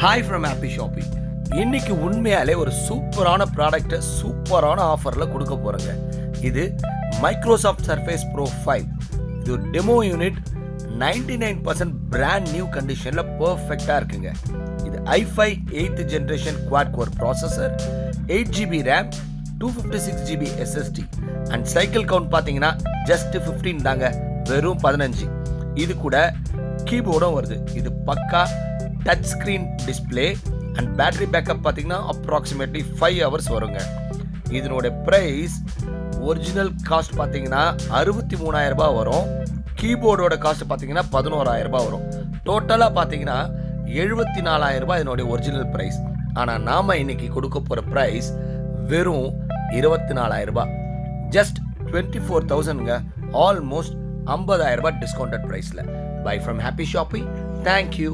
Hi from happy shopping. இன்னைக்கு உண்மையாலே ஒரு சூப்பரான ப்ராடக்டை சூப்பரான ஆஃபரில் கொடுக்க போகிறேங்க. இது மைக்ரோசாஃப்ட் சர்ஃபேஸ் ப்ரோ 5. இது ஒரு டெமோ யூனிட். 99% பிராண்ட் நியூ கண்டிஷனில் பர்ஃபெக்டாக இருக்குங்க. இது i5 8th generation quad core processor, 8GB RAM, 256GB SSD and cycle count பார்த்தீங்கன்னா ஜஸ்ட் 15 தாங்க, வெறும் 15. இது கூட கீபோர்டும் வருது. இது பக்கா touch screen display and battery backup பார்த்தீங்கன்னா அப்ராக்சிமேட்லி 5 hours வருங்க. இதனோட ப்ரைஸ் ஒரிஜினல் காஸ்ட் பார்த்தீங்கன்னா 63,000 ரூபாய் வரும். கீபோர்டோட காஸ்ட் பார்த்தீங்கன்னா 11,000 ரூபாய் வரும். டோட்டலாக பார்த்தீங்கன்னா 74,000 ரூபாய் இதனுடைய ஒரிஜினல் ப்ரைஸ். ஆனால் நாம் இன்னைக்கு கொடுக்க போகிற ப்ரைஸ் வெறும் 24,000 ரூபாய், ஜஸ்ட் 24,000ங்க. ஆல்மோஸ்ட் 50,000 ரூபாய் டிஸ்கவுண்டட் ப்ரைஸில். By from happy shopping. Thank you.